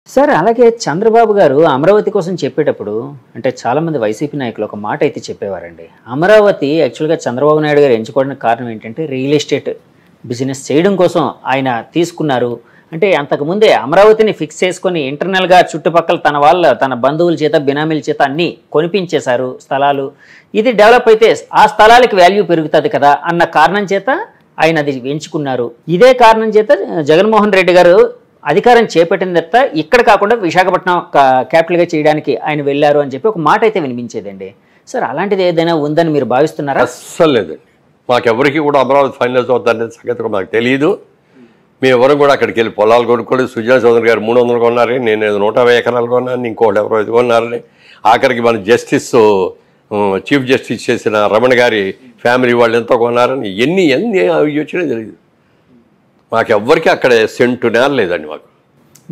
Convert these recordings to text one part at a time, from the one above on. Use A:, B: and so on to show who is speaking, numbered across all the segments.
A: Sir అలాగే చంద్రబాబు గారు అమరావతి కోసం చెప్పేటప్పుడు అంటే చాలామంది వైసీపీ నాయకులు ఒక మాట అయితే చెప్పేవారండి. అమరావతి యాక్చువల్గా చంద్రబాబు నాయుడు గారు ఎంచుకోవడానికి కారణం ఏంటంటే రియల్ ఎస్టేట్ బిజినెస్ చేయడం కోసం ఆయన తీసుకున్నారు. అంటే అంతకుముందే అమరావతిని ఫిక్స్ చేసుకొని ఇంటర్నల్గా చుట్టుపక్కల తన బంధువుల చేత బినామీల చేత అన్నీ కొనిపించేశారు స్థలాలు. ఇది డెవలప్ అయితే ఆ స్థలాలకి వాల్యూ పెరుగుతుంది కదా అన్న కారణం చేత ఆయన అది ఎంచుకున్నారు. ఇదే కారణం చేత జగన్మోహన్ రెడ్డి గారు అధికారం చేపట్టిన తర్వాత ఇక్కడ కాకుండా విశాఖపట్నం క్యాపిటల్గా చేయడానికి ఆయన వెళ్ళారు అని చెప్పి ఒక మాట అయితే వినిపించేదండి. సార్ అలాంటిది ఏదైనా ఉందని మీరు భావిస్తున్నారా?
B: అస్సలు లేదండి. మాకెవరికి కూడా అమరావతి ఫైనల్స్ అవుతుందనే సంగతి మాకు తెలియదు. మేము ఎవరు కూడా అక్కడికి వెళ్ళి పొలాలు కొనుక్కోలేదు. సుజనా చౌదరి గారు 300 కొన్నారని, నేను 150 ఎకరాలు కొన్నాను, ఇంకోటి ఎవరో 5 కొన్నారని. ఆఖరికి మన చీఫ్ జస్టిస్ చేసిన రమణ గారి ఫ్యామిలీ వాళ్ళు ఎంతో కొన్నారని ఎన్ని వచ్చినా తెలియదు. మాకెవ్వరికి అక్కడ సెంటు నేల లేదండి. మాకు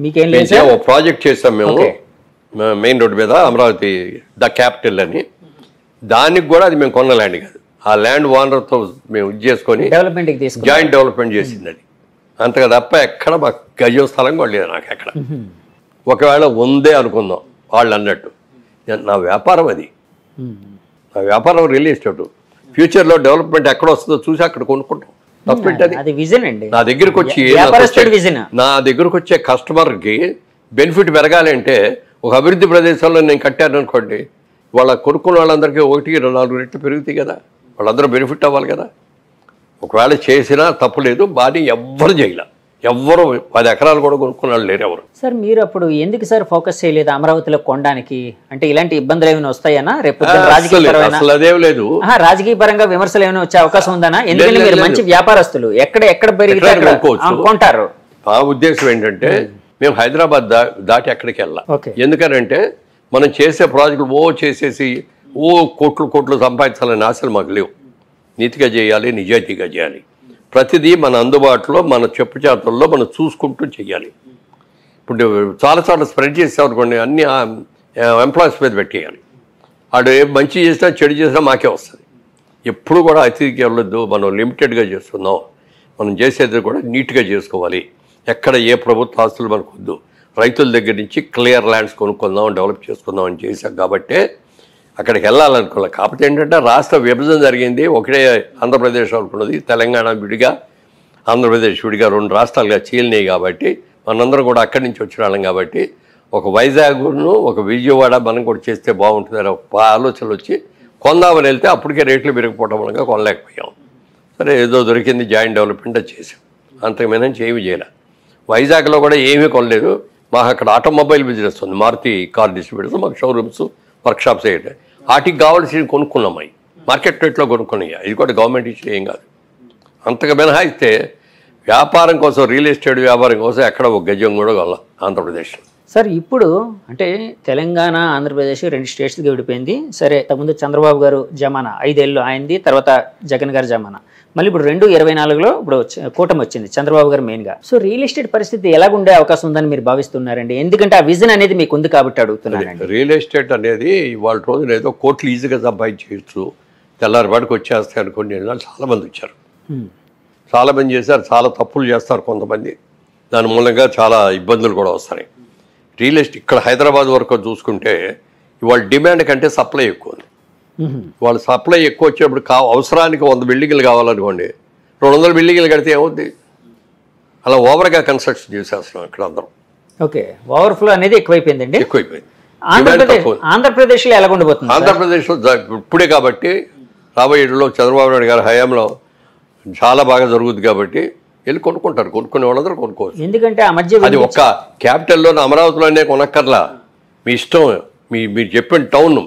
A: మీకేం లేదు.
B: ఓ ప్రాజెక్ట్ చేసాం మేము మెయిన్ రోడ్డు మీద, అమరావతి ద క్యాపిటల్ అని. దానికి కూడా అది మేము కొన్న ల్యాండ్ కాదు, ఆ ల్యాండ్ ఓనర్తో మేము ఇది చేసుకొని జాయింట్ డెవలప్మెంట్ చేసింది అది. అంతగా తప్ప ఎక్కడ మాకు గజం స్థలం కూడా లేదు నాకు ఎక్కడ. ఒకవేళ ఉందే అనుకుందాం వాళ్ళు అన్నట్టు. నా వ్యాపారం అది, నా వ్యాపారం రియల్ ఎస్టేట్. ఫ్యూచర్లో డెవలప్మెంట్ ఎక్కడ వస్తుందో చూసి అక్కడ కొనుక్కుంటాం. తప్పేంటది? నా దగ్గరకు వచ్చే కస్టమర్కి బెనిఫిట్ పెరగాలి అంటే ఒక అభివృద్ధి ప్రదేశంలో నేను కట్టాను అనుకోండి, వాళ్ళ కొనుక్కున్న వాళ్ళందరికీ 1-4 రెట్లు పెరుగుతాయి కదా, వాళ్ళందరూ బెనిఫిట్ అవ్వాలి కదా. ఒకవేళ చేసినా తప్పు లేదు, బాగా ఎవ్వరు చేయలే, ఎవ్వరు 10 ఎకరాలు కూడా కొనుక్కున్నాళ్ళు లేరు ఎవరు.
A: సార్ మీరు అప్పుడు ఎందుకు సార్ ఫోకస్ చేయలేదు అమరావతిలో కొనడానికి? అంటే ఇలాంటి ఇబ్బందులు ఏమైనా వస్తాయనా? రేపు
B: అసలు అదేం లేదు.
A: రాజకీయ పరంగా విమర్శలు ఏమైనా వచ్చే అవకాశం ఉందనా? ఎందుకంటే మీరు మంచి వ్యాపారస్తులు, ఎక్కడ పెరిగితే కొంటారు.
B: మా ఉద్దేశం ఏంటంటే మేము హైదరాబాద్ దాటి ఎక్కడికి వెళ్ళాం. ఎందుకనంటే మనం చేసే ప్రాజెక్టులు చేసేసి కోట్లు సంపాదించాలని ఆశలు మాకు లేవు. నీతిగా చేయాలి, నిజాయితీగా చేయాలి. ప్రతిదీ మన అందుబాటులో, మన చెప్పుచేతల్లో మనం చూసుకుంటూ చేయాలి. ఇప్పుడు చాలా స్ప్రెడ్ చేసామనుకోండి, అన్ని ఎంప్లాయీస్ మీద పెట్టేయాలి. వాడు మంచి చేసినా చెడు చేసినా మాకే వస్తుంది. ఎప్పుడు కూడా అతిథికి వెళ్ళొద్దు. మనం లిమిటెడ్గా చేస్తున్నాం. మనం చేసేది కూడా నీట్గా చేసుకోవాలి. ఎక్కడ ఏ ప్రభుత్వ ఆస్తులు మనకు వద్దు. రైతుల దగ్గర నుంచి క్లియర్ ల్యాండ్స్ కొనుక్కుందాం, డెవలప్ చేసుకుందాం అని చేశాం. కాబట్టి అక్కడికి వెళ్ళాలనుకోవాలి. కాకపోతే ఏంటంటే రాష్ట్ర విభజన జరిగింది, ఒకటే ఆంధ్రప్రదేశ్ అనుకున్నది. తెలంగాణ విడిగా, ఆంధ్రప్రదేశ్ విడిగా 2 రాష్ట్రాలుగా చీలినాయి. కాబట్టి మనందరం కూడా అక్కడి నుంచి వచ్చిన వాళ్ళం. కాబట్టి ఒక వైజాగ్ను, ఒక విజయవాడ మనం కూడా చేస్తే బాగుంటుందని ఒక ఆలోచనలు వచ్చి కొందామని వెళ్తే అప్పటికే రేట్లు పెరిగిపోవడం వల్ల కొనలేకపోయాం. సరే ఏదో దొరికింది, జాయింట్ డెవలప్మెంట్ చేసాం. అంతకుమించి ఏమీ చేయలే. వైజాగ్లో కూడా ఏమీ కొనలేదు. మాకు అక్కడ ఆటోమొబైల్ బిజినెస్ ఉంది, మారుతి కార్ డిస్ట్రిబ్యూటర్స్, మాకు షోరూమ్స్, వర్క్షాప్స్ అయ్యాయి. వాటికి కావాల్సి కొనుక్కున్నాయి, మార్కెట్ రేట్లో కొనుక్కున్నాయి. ఇది కూడా గవర్నమెంట్ ఇచ్చిన ఏం కాదు. అంతగా మినహాయిస్తే వ్యాపారం కోసం, రియల్ ఎస్టేట్ వ్యాపారం కోసం ఎక్కడ ఒక గజం కూడా కొనాల ఆంధ్రప్రదేశ్లో.
A: సార్ ఇప్పుడు అంటే తెలంగాణ, ఆంధ్రప్రదేశ్ 2 స్టేట్స్గా విడిపోయింది. సరే, ముందు చంద్రబాబు గారు జమానా 5 ఏళ్ళు అయింది, తర్వాత జగన్ గారు జమానా, మళ్ళీ ఇప్పుడు 2024లో ఇప్పుడు కూటమి వచ్చింది, చంద్రబాబు గారు మెయిన్గా. సో రియల్ ఎస్టేట్ పరిస్థితి ఎలాగుండే అవకాశం ఉందని మీరు భావిస్తున్నారండి? ఎందుకంటే ఆ విజన్ అనేది మీకు ఉంది కాబట్టి అడుగుతున్నారండి.
B: రియల్ ఎస్టేట్ అనేది ఇవాళ రోజున ఏదో కోట్లు ఈజీగా సంపాదించవచ్చు, తెల్లారిపాటికి వచ్చేస్తాయి అనుకోండి. చాలామంది వచ్చారు, చాలామంది చేశారు, చాలా తప్పులు చేస్తారు కొంతమంది. దాని మూలంగా చాలా ఇబ్బందులు కూడా వస్తాయి. రియల్ ఎస్టేట్ ఇక్కడ హైదరాబాద్ వరకు చూసుకుంటే ఇవాళ డిమాండ్ కంటే సప్లై ఎక్కువ ఉంది. వాళ్ళు సప్లై ఎక్కువ వచ్చేప్పుడు అవసరానికి 100 బిల్డింగ్లు కావాలనుకోండి, 200 బిల్డింగ్లు కడితే ఏమవుద్ది? అలా ఓవర్గా కన్స్ట్రక్షన్ చేసేస్తున్నాం ఇక్కడ అందరం.
A: ఓకే, ఓవర్ఫ్లో అనేది ఎక్కువైపోయిందండి.
B: ఎక్కువైపోయింది.
A: ఆంధ్రప్రదేశ్లో ఎలా ఉండబోతుంది?
B: ఆంధ్రప్రదేశ్లో ఇప్పుడే కాబట్టి రాబోయే ఏళ్ళలో చంద్రబాబు నాయుడు గారి హయాంలో చాలా బాగా జరుగుతుంది. కాబట్టి వెళ్ళి కొనుక్కుంటారు, కొనుక్కునే వాళ్ళందరూ కొనుక్కోవచ్చు.
A: ఎందుకంటే ఆ మధ్య
B: అది ఒక్క క్యాపిటల్లో అమరావతిలోనే కొనక్కర్లా, మీ ఇష్టం. మీరు చెప్పిన టౌన్,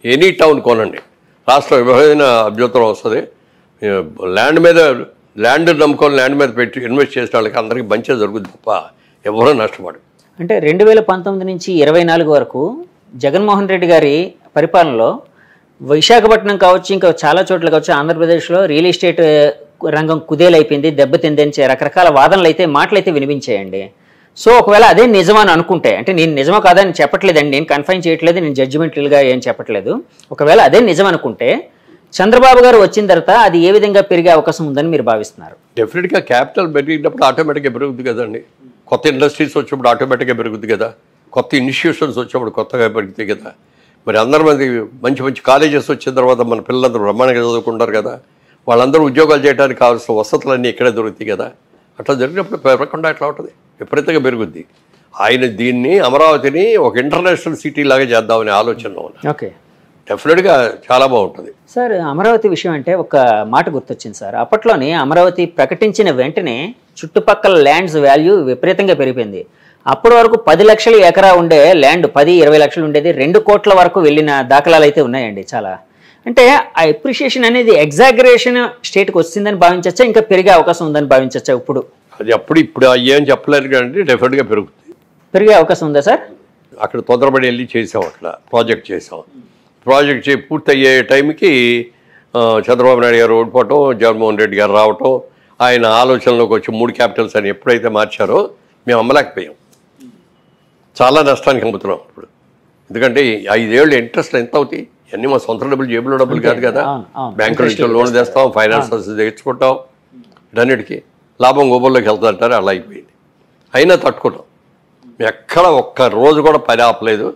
B: ఎనీ టౌన్ కొనండి, రాష్ట్ర విభజన అభ్యంతరం వస్తుంది. ల్యాండ్ నమ్ముకొని ల్యాండ్ మీద పెట్టి ఇన్వెస్ట్ చేసిన వాళ్ళకి అందరికీ మంచిగా జరుగుతుంది తప్ప ఎవరూ నష్టపడు.
A: అంటే 2019 నుంచి 2024 వరకు జగన్మోహన్ రెడ్డి గారి పరిపాలనలో విశాఖపట్నం కావచ్చు, ఇంకా చాలా చోట్ల కావచ్చు, ఆంధ్రప్రదేశ్లో రియల్ ఎస్టేట్ రంగం కుదేలైపోయింది, దెబ్బతిందని రకరకాల వాదనలు అయితే, మాటలు అయితే వినిపించాయండి. సో ఒకవేళ అదే నిజమని అనుకుంటే, అంటే నేను నిజమో కాదని చెప్పట్లేదండి, నేను కన్ఫైన్ చేయట్లేదు, నేను జడ్జిమెంట్లుగా ఏం చెప్పట్లేదు. ఒకవేళ అదే నిజం అనుకుంటే చంద్రబాబు గారు వచ్చిన తర్వాత అది ఏ విధంగా పెరిగే అవకాశం ఉందని మీరు భావిస్తున్నారు?
B: డెఫినెట్గా క్యాపిటల్ పెరిగినప్పుడు ఆటోమేటిక్గా పెరుగుతుంది కదండి. కొత్త ఇండస్ట్రీస్ వచ్చినప్పుడు ఆటోమేటిక్గా పెరుగుతుంది కదా. కొత్త ఇనిషియేషన్స్ వచ్చినప్పుడు కొత్తగా పెరిగితే కదా. మరి అందరి మంది మంచి మంచి కాలేజెస్ వచ్చిన తర్వాత మన పిల్లలందరూ బ్రహ్మాండంగా చదువుకుంటారు కదా. వాళ్ళందరూ ఉద్యోగాలు చేయడానికి కావాల్సిన వసతులన్నీ ఇక్కడే దొరుకుతాయి కదా. అట్లా జరిగినప్పుడు పెరగకుండా ఎట్లా ఉంటుంది, విపరీతంగా పెరుగుద్ది. ఆయన దీన్ని అమరావతిని ఒక ఇంటర్నేషనల్ సిటీ లాగా చేద్దామనే ఆలోచనలో ఉన్నారు.
A: ఓకే,
B: డెఫినెట్గా చాలా బాగుంటుంది.
A: సార్ అమరావతి విషయం అంటే ఒక మాట గుర్తొచ్చింది సార్. అప్పట్లోనే అమరావతి ప్రకటించిన వెంటనే చుట్టుపక్కల ల్యాండ్స్ వాల్యూ విపరీతంగా పెరిగిపోయింది. అప్పటి వరకు 10 లక్షల ఎకరా ఉండే ల్యాండ్ 10-20 లక్షలు ఉండేది, 2 కోట్ల వరకు వెళ్ళిన దాఖలాలు అయితే ఉన్నాయండి చాలా. అంటే ఆ ఎప్రిషియేషన్ అనేది ఎగ్జాగరేషన్ స్టేట్కి వచ్చిందని భావించచ్చా, ఇంకా పెరిగే అవకాశం ఉందని భావించచ్చా?
B: అది ఇప్పుడు ఏం చెప్పలేదు కానీ డెఫినెట్గా
A: పెరిగే అవకాశం ఉందా సార్?
B: అక్కడ తొందరపడి వెళ్ళి చేసాం, అక్కడ ప్రాజెక్ట్ చేసాం. ప్రాజెక్ట్ పూర్తయ్యే టైంకి చంద్రబాబు నాయుడు గారు ఓడిపోవటం, జగన్మోహన్ రెడ్డి గారు రావటం, ఆయన ఆలోచనలోకి వచ్చి 3 క్యాపిటల్స్ అని ఎప్పుడైతే మార్చారో మేము అమ్మలేకపోయాం. చాలా నష్టానికి అమ్ముతున్నాం ఇప్పుడు. ఎందుకంటే 5 ఏళ్ళు ఇంట్రెస్ట్ ఎంత అవుతాయి? ఇవన్నీ మా సొంత డబ్బులు, జేబులో డబ్బులు కాదు కదా. బ్యాంకుల నుంచి లోన్ తెస్తాం, ఫైనాన్సర్స్ తెచ్చుకుంటాం, ఇటన్నిటికీ లాభం గోబల్లోకి వెళ్తారంటారు. అలా అయిపోయింది. అయినా తట్టుకుంటాం. ఎక్కడ ఒక్క రోజు కూడా పని ఆపలేదు,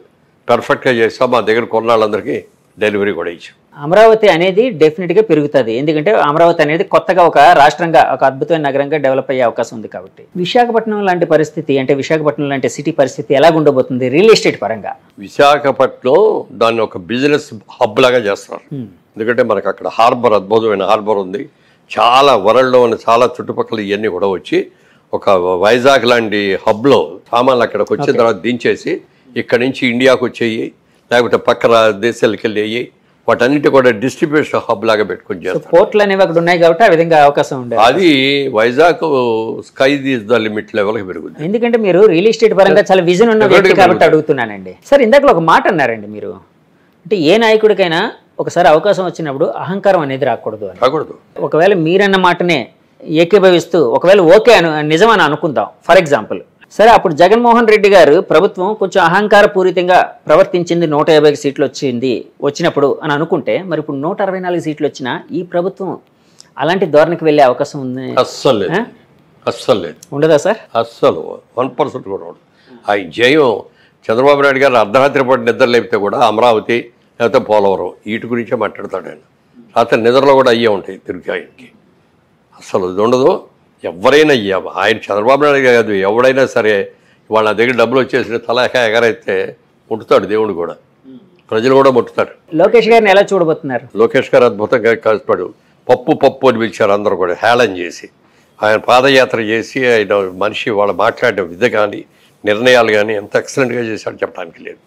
B: పర్ఫెక్ట్గా చేస్తాం. మా దగ్గర కొన్నాళ్ళందరికీ డెలివరీ కూడా ఇచ్చాం.
A: అమరావతి అనేది డెఫినెట్గా పెరుగుతుంది, ఎందుకంటే అమరావతి అనేది కొత్తగా ఒక రాష్ట్రంగా, ఒక అద్భుతమైన నగరంగా డెవలప్ అయ్యే అవకాశం ఉంది కాబట్టి. విశాఖపట్నం లాంటి పరిస్థితి, అంటే విశాఖపట్నం లాంటి సిటీ పరిస్థితి ఎలా ఉండబోతుంది రియల్ ఎస్టేట్ పరంగా?
B: విశాఖపట్నం దాన్ని ఒక బిజినెస్ హబ్ లాగా చేస్తారు. ఎందుకంటే మనకు అక్కడ హార్బర్, అద్భుతమైన హార్బర్ ఉంది. చాలా వరల్డ్లో ఉన్న చాలా చుట్టుపక్కల ఇవన్నీ కూడా వచ్చి ఒక వైజాగ్ లాంటి హబ్లో సామాన్లు అక్కడికి వచ్చిన తర్వాత దించేసి ఇక్కడ నుంచి ఇండియాకు వచ్చేయి, లేకపోతే పక్క దేశాలకు వెళ్ళేయి, వాటన్నిటి కూడా డిస్ట్రిబ్యూషన్ హబ్ లాగా పెట్టుకుని చేస్తారు.
A: పోర్ట్లు అనేవి అక్కడ ఉన్నాయి కాబట్టి ఆ విధంగా అవకాశం ఉండేది.
B: అది Vizag sky is the limit లెవెల్కి పెరుగుతుంది.
A: ఎందుకంటే మీరు రియల్ ఎస్టేట్ పరంగా చాలా విజన్ ఉన్న వ్యక్తి కాబట్టి అడుగుతున్నానండి. సార్ ఇందాక ఒక మాట అన్నారండి మీరు, అంటే ఏ నాయకుడికైనా ఒకసారి అవకాశం వచ్చినప్పుడు అహంకారం అనేది రాకూడదు అని. ఒకవేళ మీరన్న మాటనే ఏకీభవిస్తూ ఒకవేళ ఓకే నిజమని అనుకుందాం ఫర్ ఎగ్జాంపుల్, సరే అప్పుడు జగన్మోహన్ రెడ్డి గారు ప్రభుత్వం కొంచెం అహంకార పూరితంగా ప్రవర్తించింది, 150 సీట్లు వచ్చినప్పుడు అని అనుకుంటే, మరి ఇప్పుడు 164 సీట్లు వచ్చినా ఈ ప్రభుత్వం అలాంటి ధోరణికి వెళ్ళే అవకాశం ఉంది?
B: అస్సలు లేదు.
A: ఉండదా సార్?
B: అస్సలు 1% కూడా ఉండదు. ఆ జయం చంద్రబాబు నాయుడు గారు అర్ధరాత్రి పాటు నిద్ర లేపితే కూడా అమరావతి లేకపోతే పోలవరం వీటి గురించే మాట్లాడతాడు ఆయన. రాత్రి నిద్రలో కూడా అయ్యే ఉంటాయి తిరిగి ఆయనకి. అసలు ఇది ఉండదు. ఎవరైనా ఆయన చంద్రబాబు నాయుడు కాదు, ఎవడైనా సరే వాళ్ళ దగ్గర డబ్బులు వచ్చేసి తలక ఎగరైతే ముట్టుతాడు దేవుడు కూడా, ప్రజలు కూడా ముట్టుతారు.
A: లోకేష్ గారిని ఎలా చూడబోతున్నారు?
B: లోకేష్ గారు అద్భుతంగా కష్టపడు పప్పు అని పిలిచారు అందరూ కూడా, హేళన చేసి. ఆయన పాదయాత్ర చేసి ఆయన మనిషి వాళ్ళు మాట్లాడిన విధ కానీ నిర్ణయాలు కానీ ఎంత ఎక్సలెంట్గా చేశాడు చెప్పడానికి లేదు.